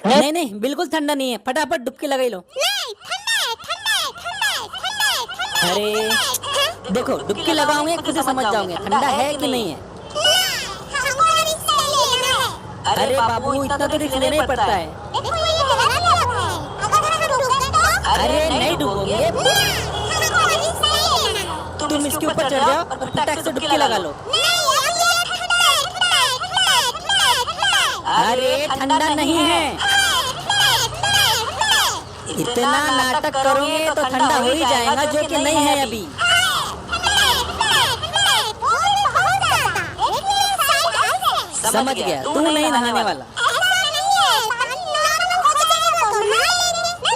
नहीं नहीं, बिल्कुल ठंडा नहीं है, फटाफट डुबकी लगाई लो। नहीं, ठंडा है, ठंडा है, ठंडा है, ठंडा है, ठंडा है, अरे ठंडा है। देखो, डुबकी लगाओगे खुद ही समझ जाओगे ठंडा है कि नहीं है। ना, हमको रिस्क नहीं लेना है। अरे बाबू, इतना तो रिस्क लेना ही पड़ता है। देखो ये गलत लग रहा है। अगर हम डूब गए तो? अरे नहीं डूबोगे, ना, हमको रिस्क नहीं लेना है। तुम इसके ऊपर चढ़ जाओ और फटाक से डुबकी लगा लो। नहीं, अब ये ठंडा है, ठंडा है, ठंडा है, ठंडा है, ठंडा है। अरे ठंडा नहीं है, इतना नाटक करोगे तो ठंडा हो ही जाएगा, जो कि नहीं है अभी। समझ गया, तू नहीं नहाने वाला। ऐसा नहीं है, पानी नॉर्मल हो जाएगा तो नहा लेंगे।